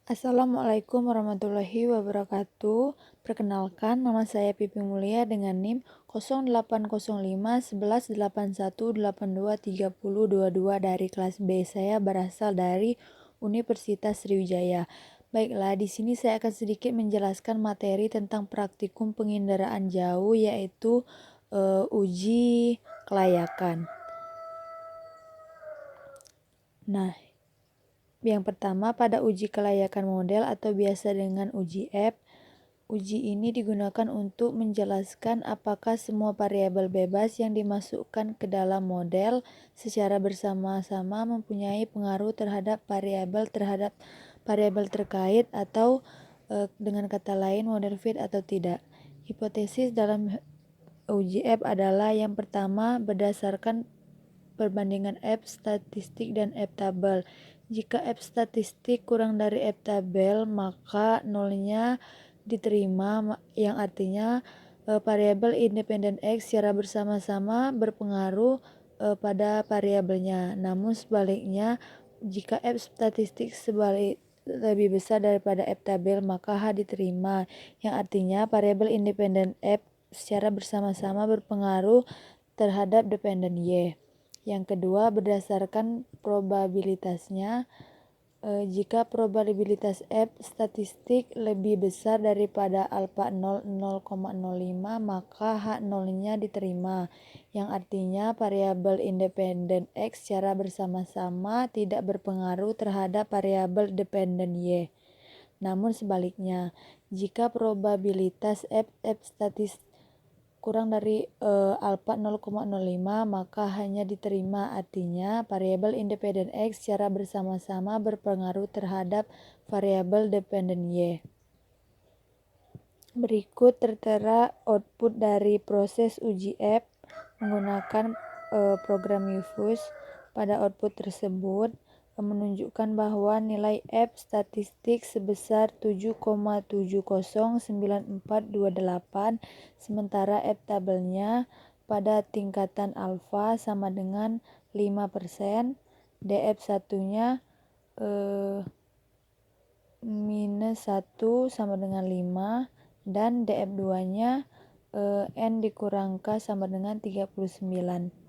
Assalamualaikum warahmatullahi wabarakatuh. Perkenalkan, nama saya Pipi Mulia dengan NIM 0805 1181823022 dari kelas B. Saya berasal dari Universitas Sriwijaya. Baiklah, di sini saya akan sedikit menjelaskan materi tentang praktikum pengendaraan jauh, yaitu uji kelayakan. Nah, yang pertama, pada uji kelayakan model atau biasa dengan uji F, uji ini digunakan untuk menjelaskan apakah semua variabel bebas yang dimasukkan ke dalam model secara bersama-sama mempunyai pengaruh terhadap variabel terkait atau dengan kata lain model fit atau tidak. Hipotesis dalam uji F adalah yang pertama, berdasarkan perbandingan F statistik dan F tabel. Jika F statistik kurang dari F tabel, maka nolnya diterima, yang artinya variabel independen X secara bersama-sama berpengaruh pada variabelnya. Namun sebaliknya, jika F statistik lebih besar daripada F tabel, maka H diterima, yang artinya variabel independen F secara bersama-sama berpengaruh terhadap dependen Y. Yang kedua, berdasarkan probabilitasnya, jika probabilitas F statistik lebih besar daripada alfa 0,05, maka H0-nya diterima, yang artinya variabel independen X secara bersama-sama tidak berpengaruh terhadap variabel dependen Y. Namun sebaliknya, jika probabilitas F statistik kurang dari alfa 0,05, maka hanya diterima, artinya variabel independen X secara bersama-sama berpengaruh terhadap variabel dependen Y. Berikut tertera output dari proses uji F menggunakan program UFUS. Pada output tersebut menunjukkan bahwa nilai F statistik sebesar 7,709428, sementara F tabelnya pada tingkatan alfa sama dengan 5%, DF1-nya minus 1 sama dengan 5, dan DF2-nya N dikurang K sama dengan 39.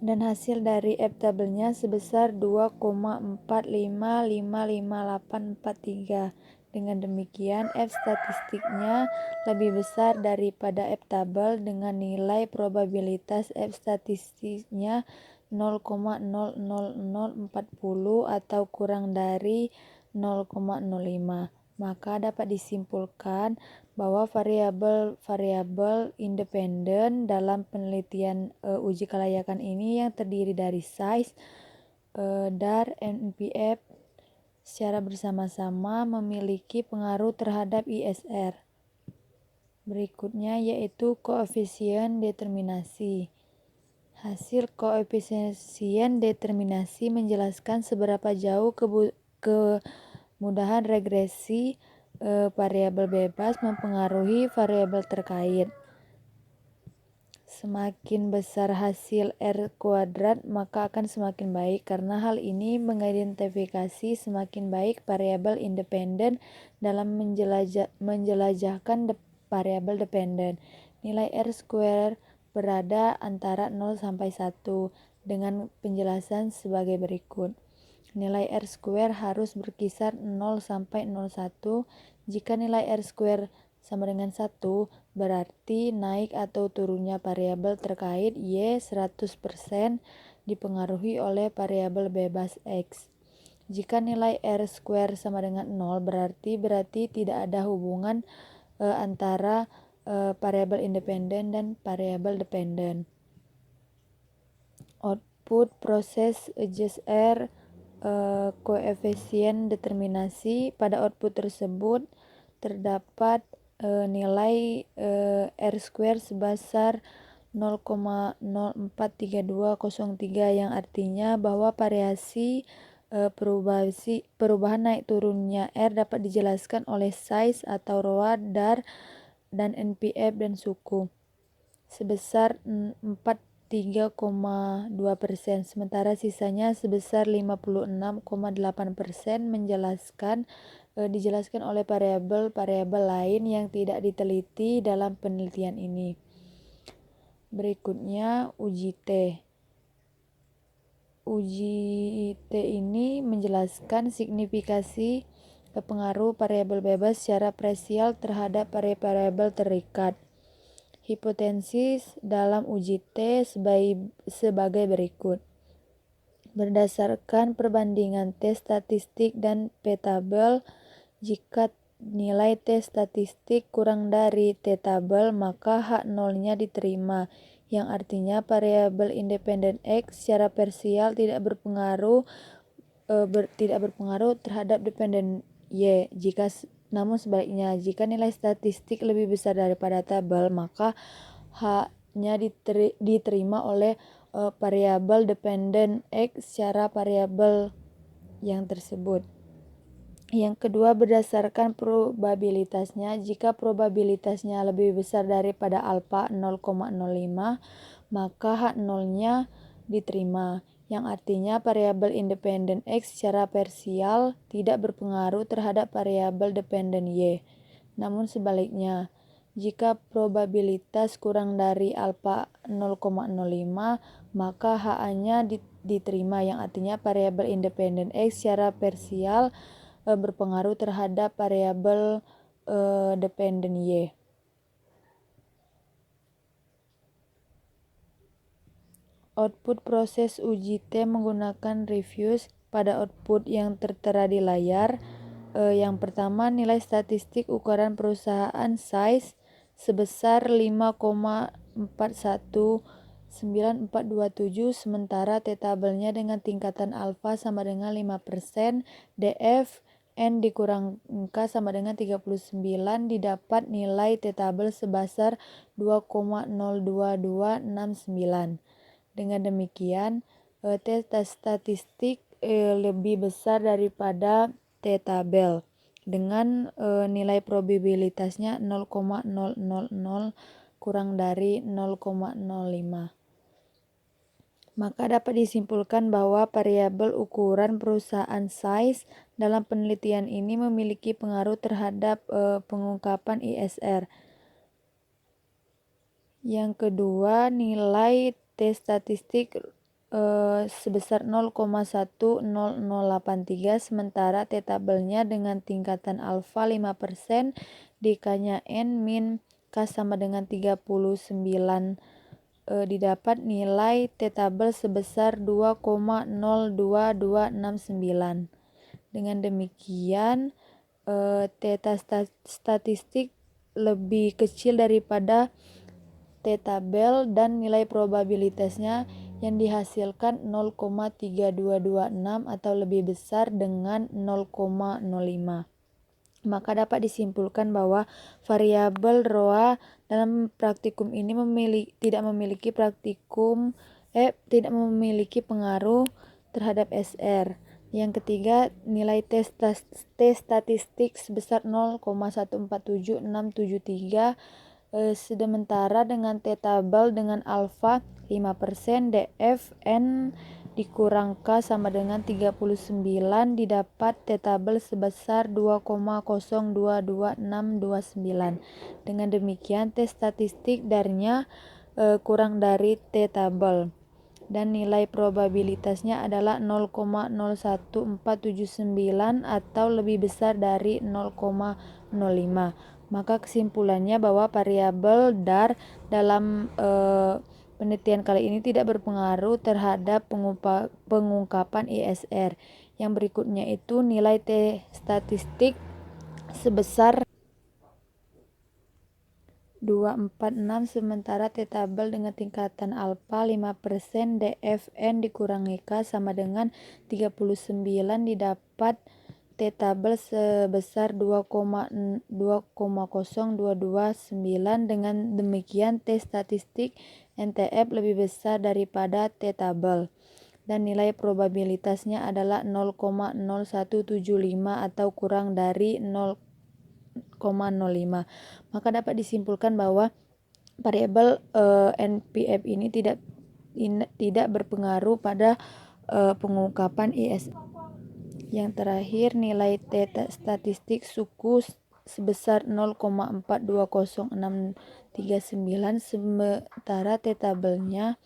Dan hasil dari F tabelnya sebesar 2,45555843. Dengan demikian, F statistiknya lebih besar daripada F tabel dengan nilai probabilitas F statistiknya 0,00040 atau kurang dari 0,05. Maka dapat disimpulkan bahwa variabel independen dalam penelitian uji kelayakan ini yang terdiri dari size, dar, NPF secara bersama-sama memiliki pengaruh terhadap ISR. Berikutnya yaitu koefisien determinasi. Hasil koefisien determinasi menjelaskan seberapa jauh kemudahan regresi variabel bebas mempengaruhi variabel terkait. Semakin besar hasil R kuadrat, maka akan semakin baik, karena hal ini mengidentifikasi semakin baik variabel independen dalam menjelajahkan variabel dependen. Nilai R square berada antara 0 sampai 1 dengan penjelasan sebagai berikut. Nilai R square harus berkisar 0 sampai 0,1. Jika nilai R square sama dengan 1, berarti naik atau turunnya variabel terkait Y 100% dipengaruhi oleh variabel bebas X. Jika nilai R square sama dengan 0, berarti tidak ada hubungan antara variabel independen dan variabel dependen. Output proses adjust R koefisien determinasi. Pada output tersebut terdapat nilai R square sebesar 0,043203, yang artinya bahwa variasi perubahan naik turunnya R dapat dijelaskan oleh size atau roa, dar, dan NPF dan suku sebesar 4 3,2%, sementara sisanya sebesar 56,8% dijelaskan oleh variabel-variabel lain yang tidak diteliti dalam penelitian ini. Berikutnya uji T. Uji T ini menjelaskan signifikasi pengaruh variabel bebas secara parsial terhadap variabel terikat. Hipotesis dalam uji T sebagai berikut. Berdasarkan perbandingan T statistik dan P-tabel, jika nilai T statistik kurang dari T-tabel, maka H0-nya diterima, yang artinya variabel independen X secara parsial tidak berpengaruh terhadap dependen Y. Namun sebaliknya, jika nilai statistik lebih besar daripada tabel, maka H-nya diterima oleh variabel dependen X secara variabel yang tersebut. Yang kedua, berdasarkan probabilitasnya. Jika probabilitasnya lebih besar daripada alfa 0,05, maka H0-nya diterima, yang artinya variabel independen X secara parsial tidak berpengaruh terhadap variabel dependen Y. Namun sebaliknya, jika probabilitas kurang dari alfa 0,05, maka HA-nya diterima, yang artinya variabel independen X secara parsial berpengaruh terhadap variabel dependen Y. Output proses uji T menggunakan reviews. Pada output yang tertera di layar, yang pertama, nilai statistik ukuran perusahaan size sebesar 5,419427, sementara T-tabelnya dengan tingkatan alfa sama dengan 5%, DF N dikurang K sama dengan 39, didapat nilai T-tabel sebesar 2,02269. Dengan demikian, T statistik lebih besar daripada T-tabel dengan nilai probabilitasnya 0,000 kurang dari 0,05. Maka dapat disimpulkan bahwa variabel ukuran perusahaan size dalam penelitian ini memiliki pengaruh terhadap pengungkapan ISR. Yang kedua, nilai T statistik sebesar 0,10083, sementara T-tabelnya dengan tingkatan alfa 5%, K-nya N min K sama dengan 39, didapat nilai T-tabel sebesar 2,02269. Dengan demikian, T statistik lebih kecil daripada T-tabel dan nilai probabilitasnya yang dihasilkan 0,3226 atau lebih besar dengan 0,05. Maka dapat disimpulkan bahwa variabel ROA dalam praktikum ini tidak memiliki pengaruh terhadap SR. Yang ketiga, nilai T statistik sebesar 0,1476773, sementara dengan T-tabel dengan alfa 5%, DF N dikurang K sama dengan 39, didapat T-tabel sebesar 2,02269. Dengan demikian, T statistik darnya kurang dari T-tabel dan nilai probabilitasnya adalah 0,01479 atau lebih besar dari 0,05. Maka kesimpulannya bahwa variabel DAR dalam penelitian kali ini tidak berpengaruh terhadap pengungkapan ISR. Yang berikutnya itu nilai T statistik sebesar 246, sementara T-tabel dengan tingkatan alfa 5%, DFN dikurangi K sama dengan 39, didapat T-tabel sebesar 2,02229. Dengan demikian, T statistik NTF lebih besar daripada T-tabel dan nilai probabilitasnya adalah 0,0175 atau kurang dari 0,05. Maka dapat disimpulkan bahwa variabel NPF ini tidak tidak berpengaruh pada pengungkapan IS. Yang terakhir, nilai T statistik suku sebesar 0,420639, sementara T tabelnya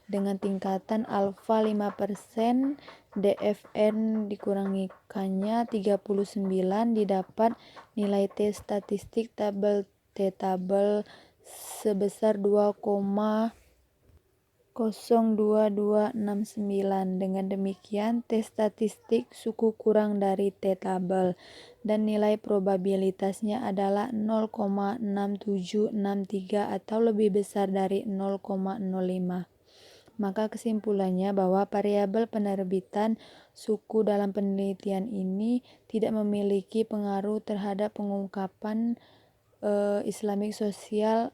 dengan tingkatan alfa 5%, DFN dikurangikannya 39, didapat nilai T statistik tabel T tabel sebesar 2,02269. Dengan demikian, T statistik suku kurang dari T tabel dan nilai probabilitasnya adalah 0,6763 atau lebih besar dari 0,05. Maka kesimpulannya bahwa variabel penerbitan suku dalam penelitian ini tidak memiliki pengaruh terhadap pengungkapan Islamic Social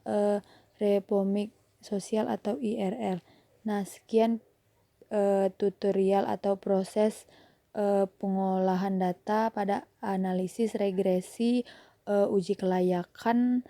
Reforming Social atau IRR. Nah, sekian tutorial atau proses pengolahan data pada analisis regresi uji kelayakan